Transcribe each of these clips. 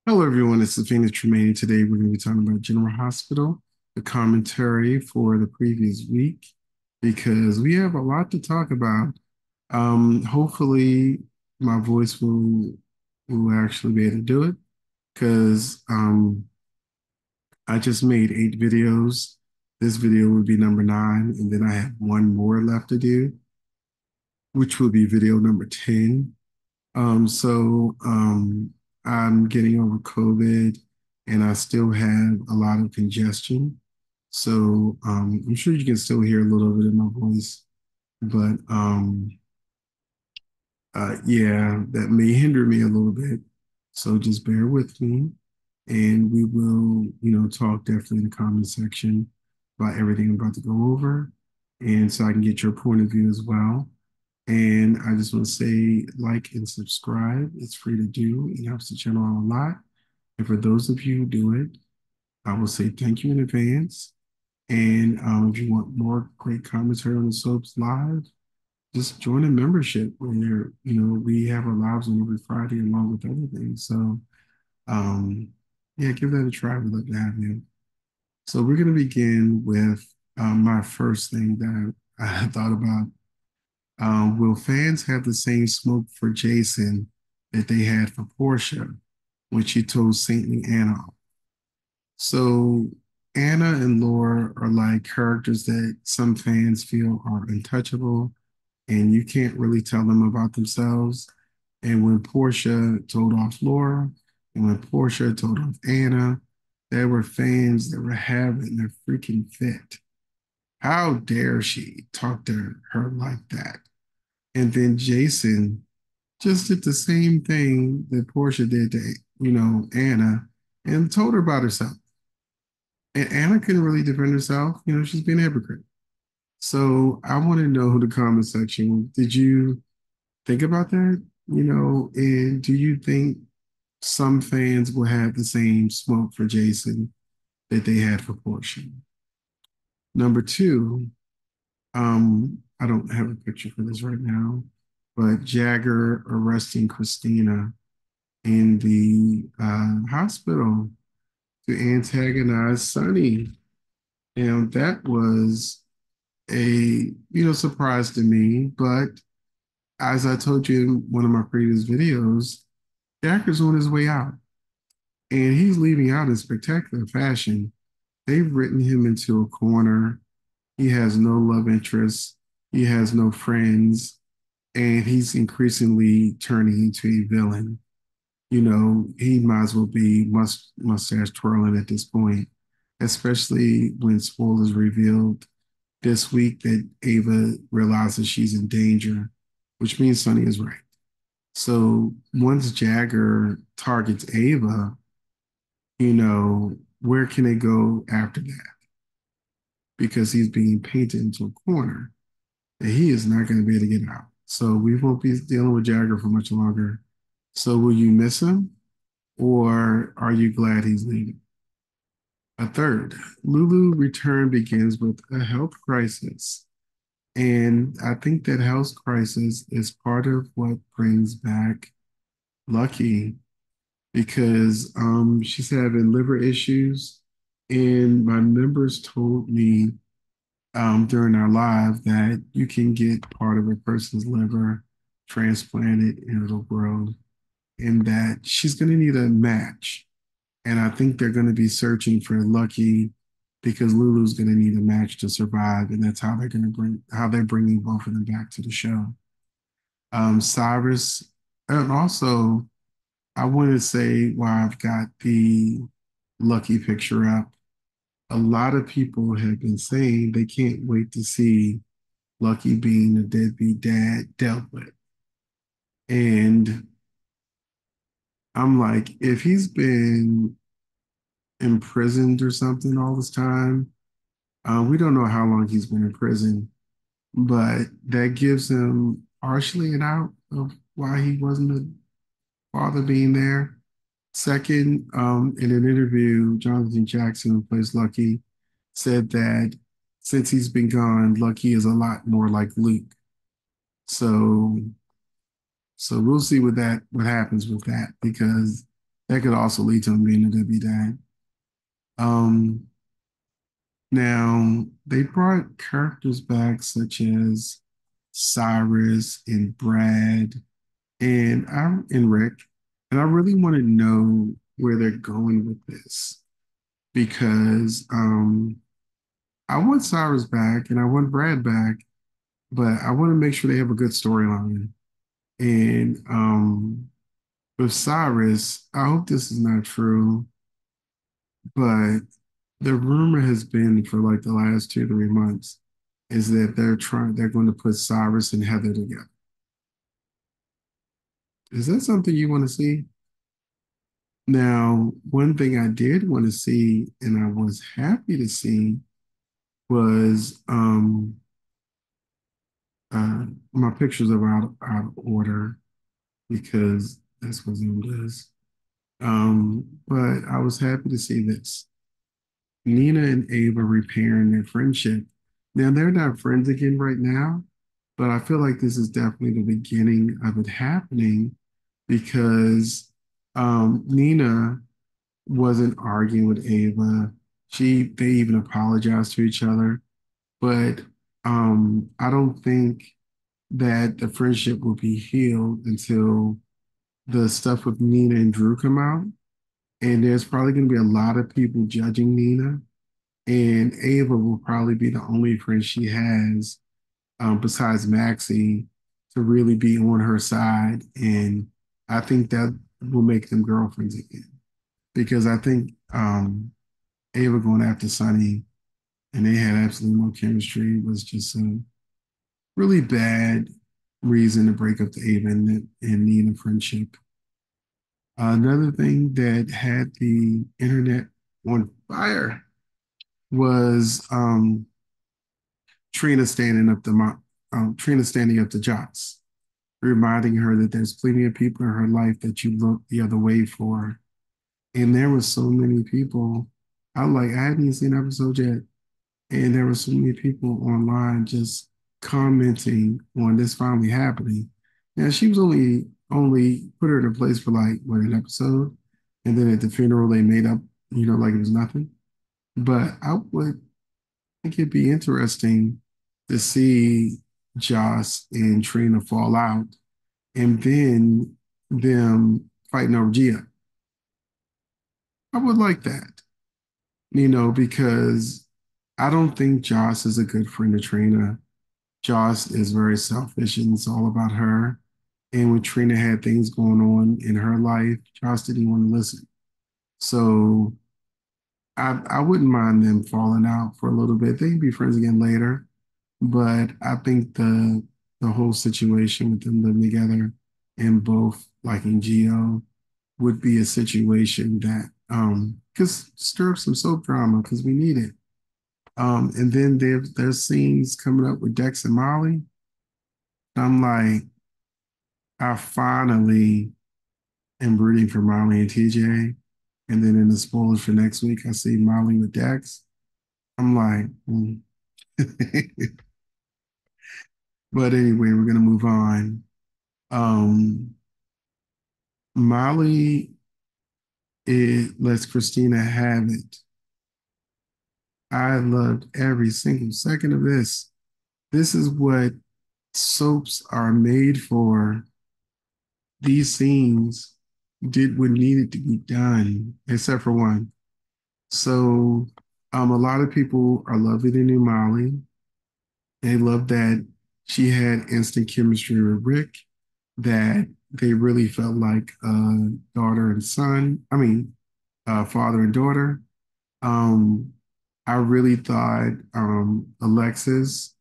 Hello, everyone. This is Phoenix Tremaine. Today, we're going to be talking about General Hospital, the commentary for the previous week, because we have a lot to talk about. Hopefully, my voice will actually be able to do it, because I just made 8 videos. This video would be number 9, and then I have one more left to do, which will be video number 10. So I'm getting over COVID and I still have a lot of congestion. So I'm sure you can still hear a little bit of my voice, but yeah, that may hinder me a little bit. So just bear with me and we will, talk definitely in the comment section about everything I'm about to go over. And so I can get your point of view as well. And I just want to say like and subscribe. It's free to do. It helps the channel out a lot. And for those of you who do it, I will say thank you in advance. And if you want more great commentary on the soaps live, just join a membership where we have our lives on every Friday along with other things. So um, yeah, give that a try. We'd love to have you. So we're going to begin with my first thing that I thought about. Will fans have the same smoke for Jason that they had for Portia when she told Saintly Anna? So Anna and Laura are like characters that some fans feel are untouchable and you can't really tell them about themselves. And when Portia told off Laura and when Portia told off Anna, there were fans that were having their freaking fit. How dare she talk to her like that? And then Jason just did the same thing that Portia did to, Anna and told her about herself. And Anna couldn't really defend herself. She's being a hypocrite. So I want to know who the comment section, did you think about that? And do you think some fans will have the same smoke for Jason that they had for Portia? Number two, I don't have a picture for this right now, but Jagger arresting Christina in the hospital to antagonize Sonny. And that was a surprise to me. But as I told you in one of my previous videos, Jagger's on his way out, and he's leaving out in spectacular fashion. They've written him into a corner. He has no love interests. He has no friends, and he's increasingly turning into a villain. He might as well be mustache twirling at this point, especially when spoilers revealed this week that Ava realizes she's in danger, which means Sonny is right. So once Jagger targets Ava, where can they go after that? Because he's being painted into a corner that he is not going to be able to get out. So we won't be dealing with Jagger for much longer. So will you miss him? Or are you glad he's leaving? A third, Lulu return begins with a health crisis. And I think that health crisis is part of what brings back Lucky because she's having liver issues. And my members told me during our live that you can get part of a person's liver transplanted and it'll grow, and that she's going to need a match. And I think they're going to be searching for Lucky because Lulu's going to need a match to survive, and that's how they're bringing both of them back to the show. Cyrus, and also I want to say why I've got the Lucky picture up. A lot of people have been saying they can't wait to see Lucky being a deadbeat dad dealt with. And I'm like, if he's been imprisoned or something all this time, we don't know how long he's been in prison, but that gives him partially an out of why he wasn't a father being there. Second, in an interview, Jonathan Jackson, who plays Lucky, said that since he's been gone, Lucky is a lot more like Luke. So, so we'll see what happens with that because That could also lead to him being a deadbeat dad. Um, Now they brought characters back such as Cyrus and Brad and Rick, and I really want to know where they're going with this because I want Cyrus back and I want Brad back, but I want to make sure they have a good storyline. And with Cyrus, I hope this is not true, but the rumor has been for like the last 2, 3 months is that they're going to put Cyrus and Heather together. Is that something you want to see? Now, one thing I did want to see and I was happy to see was my pictures are out of order because that's what Zoom does. But I was happy to see this. Nina and Ava repairing their friendship. Now they're not friends again right now, but I feel like this is definitely the beginning of it happening because Nina wasn't arguing with Ava. They even apologized to each other, but I don't think that the friendship will be healed until the stuff with Nina and Drew come out. And there's probably going to be a lot of people judging Nina, and Ava will probably be the only friend she has, besides Maxie, to really be on her side. And I think that will make them girlfriends again. Because I think Ava going after Sonny and they had absolutely no chemistry was just a really bad reason to break up the Ava and Nina friendship. Another thing that had the internet on fire was Trina standing up to Joss, reminding her that there's plenty of people in her life that you look the other way for. And there were so many people. I hadn't even seen episodes yet, and there were so many people online just commenting on this finally happening. Now she was only put her in a place for like what, an episode, and then at the funeral they made up, like it was nothing. But I would think it'd be interesting to see Joss and Trina fall out and then them fighting over Gia. I would like that, because I don't think Joss is a good friend to Trina. Joss is very selfish and it's all about her. And when Trina had things going on in her life, Joss didn't want to listen. So I wouldn't mind them falling out for a little bit. They can be friends again later. But I think the whole situation with them living together and both liking Geo would be a situation that because stir up some soap drama because we need it. And then there's scenes coming up with Dex and Molly. I'm like, I finally am rooting for Molly and TJ. And then in the spoilers for next week, I see Molly with Dex. I'm like, mm. But anyway, we're gonna move on. Um, Molly, it lets Christina have it. I loved every single second of this. This is what soaps are made for. These scenes did what needed to be done, except for one. So, a lot of people are loving the new Molly. They love that she had instant chemistry with Rick, that they really felt like daughter and son. I mean, father and daughter. Um, I really thought Alexis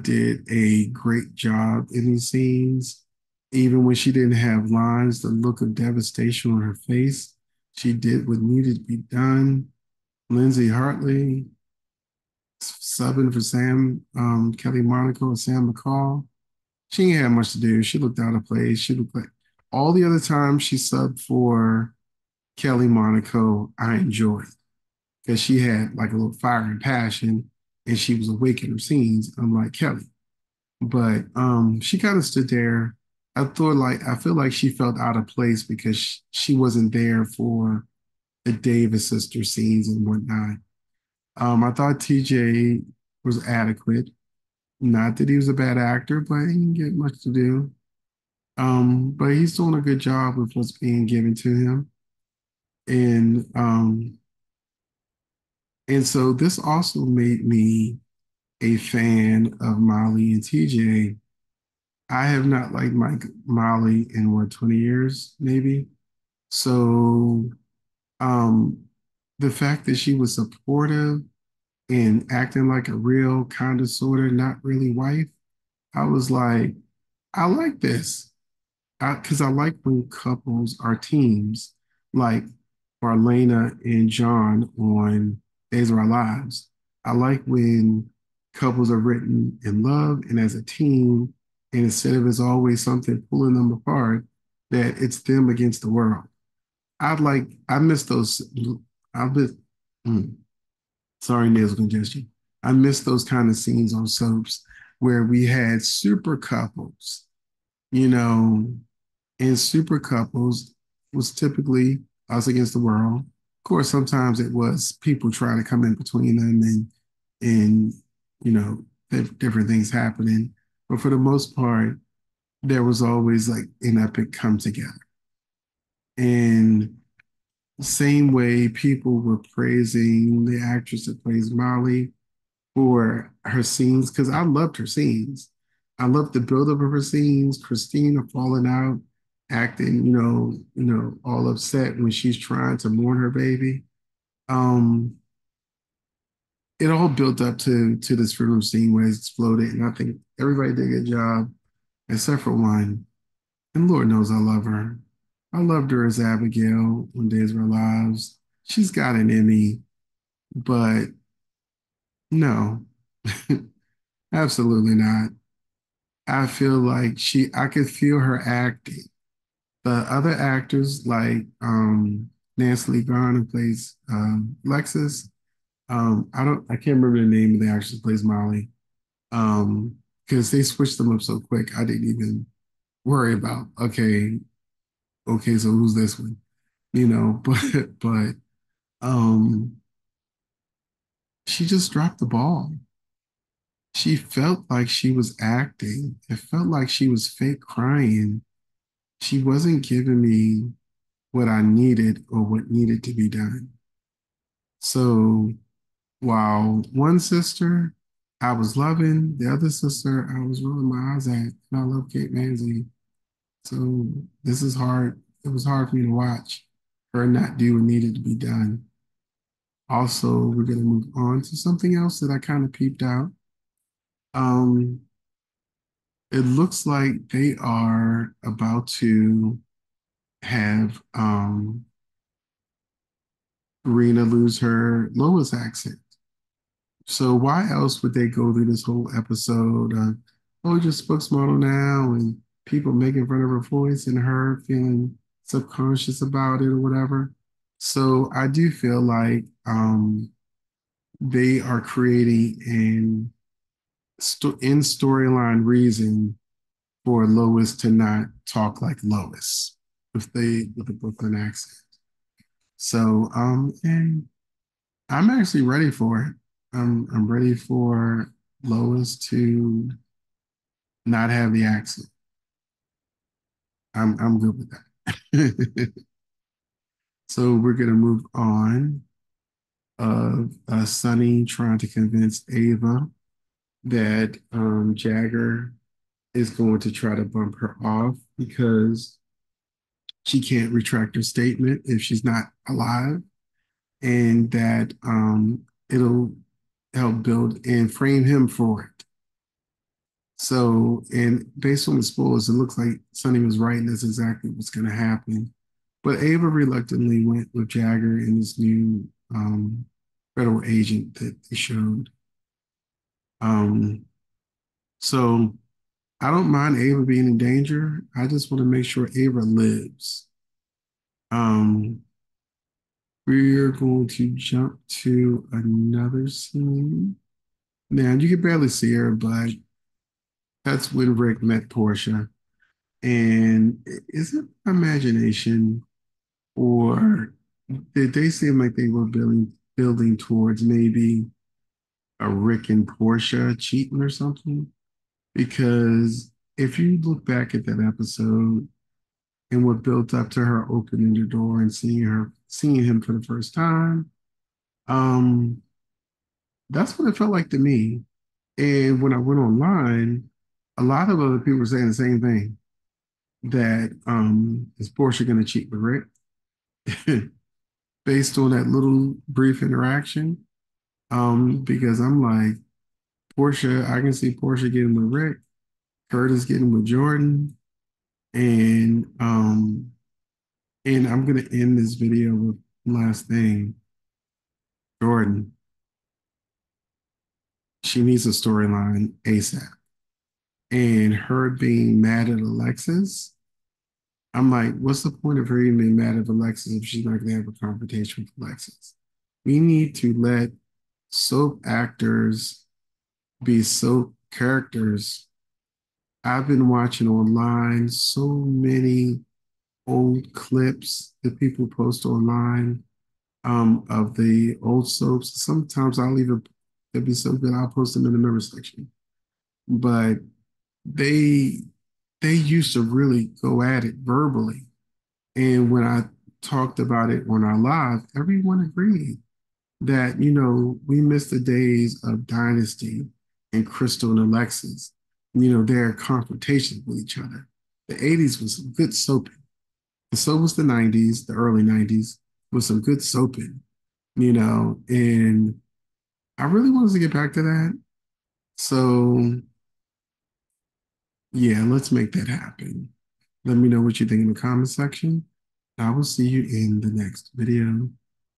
did a great job in these scenes. Even when she didn't have lines, the look of devastation on her face, she did what needed to be done. Lindsay Hartley subbing for Sam Kelly Monaco and Sam McCall. She ain't had much to do. She looked out of place. She looked like all the other times she subbed for Kelly Monaco, I enjoyed because she had like a little fire and passion and she was awake in her scenes, unlike Kelly. But she kind of stood there I feel like she felt out of place because she wasn't there for the Davis sister scenes and whatnot. I thought TJ was adequate. Not that he was a bad actor, but he didn't get much to do. But he's doing a good job with what's being given to him. And and so this also made me a fan of Molly and TJ. I have not liked Molly in what, 20 years, maybe. So um the fact that she was supportive and acting like a real kind of sort of not really wife, I was like, I like this. Because I like when couples are teams, like Marlena and John on Days of Our Lives. I like when couples are written in love and as a team, and instead of it's always something pulling them apart, that it's them against the world. I miss those. I miss, mm, sorry, nasal congestion. I miss those kind of scenes on soaps where we had super couples, you know, and super couples was typically us against the world. Of course, sometimes it was people trying to come in between them and you know, different things happening. But for the most part, there was always like an epic come together. And same way people were praising the actress that plays Molly for her scenes, because I loved her scenes. I loved the buildup of her scenes, Christina falling out, acting, all upset when she's trying to mourn her baby. Um, it all built up to this funeral scene where it's exploded, and I think everybody did a good job, except for one. And Lord knows I love her. I loved her as Abigail on Days of Our Lives. She's got an Emmy, but no, absolutely not. I feel like I could feel her acting. The other actors, like Nancy Lee Grahn, who plays Lexus, I can't remember the name of the actress who plays Molly, because they switched them up so quick. I didn't even worry about, okay, so who's this one? But um, she just dropped the ball. She felt like she was acting. It felt like she was fake crying. She wasn't giving me what I needed or what needed to be done. So while one sister I was loving, the other sister I was rolling my eyes at, and I love Kate Manzi. So this is hard. It was hard for me to watch her not do what needed to be done. Also, we're going to move on to something else that I kind of peeped out. Um, it looks like they are about to have Rena lose her Lois accent. So why else would they go through this whole episode of, oh, just book model now and people making fun of her voice and her feeling subconscious about it or whatever? So I do feel like they are creating in storyline reason for Lois to not talk like Lois with the Brooklyn accent. So and I'm actually ready for it. I'm ready for Lois to not have the accent. I'm good with that. So we're gonna move on of Sunny trying to convince Ava that Jagger is going to try to bump her off because she can't retract her statement if she's not alive, and that it'll help build and frame him for it. So, and based on the spoilers, it looks like Sonny was right, and that's exactly what's going to happen. But Ava reluctantly went with Jagger and this new federal agent that they showed. Um, so I don't mind Ava being in danger. I just want to make sure Ava lives. Um, we're going to jump to another scene. Now you can barely see her, but that's when Rick met Portia. And is it imagination, or did they seem like they were building towards maybe a Rick and Portia cheating or something? Because if you look back at that episode and what built up to her opening the door and seeing him for the first time, um, that's what it felt like to me. And when I went online, a lot of other people were saying the same thing, that is Portia going to cheat with Rick based on that little brief interaction. Because I'm like, Portia, I can see Portia getting with Rick, Curtis getting with Jordan, and I'm gonna end this video with last thing. Jordan, she needs a storyline ASAP. And her being mad at Alexis, I'm like, what's the point of her even being mad at Alexis if she's not gonna have a confrontation with Alexis? We need to let soap actors be soap characters. I've been watching online so many old clips that people post online, of the old soaps. Sometimes I'll even, they'll be so good, I'll post them in the member section. But they they used to really go at it verbally. And when I talked about it on our live, everyone agreed that, we miss the days of Dynasty and Crystal and Alexis, their confrontations with each other. The 80s was some good soaping. And so was the 90s, the early 90s, was some good soaping, and I really wanted to get back to that. So, yeah, let's make that happen. Let me know what you think in the comment section. I will see you in the next video.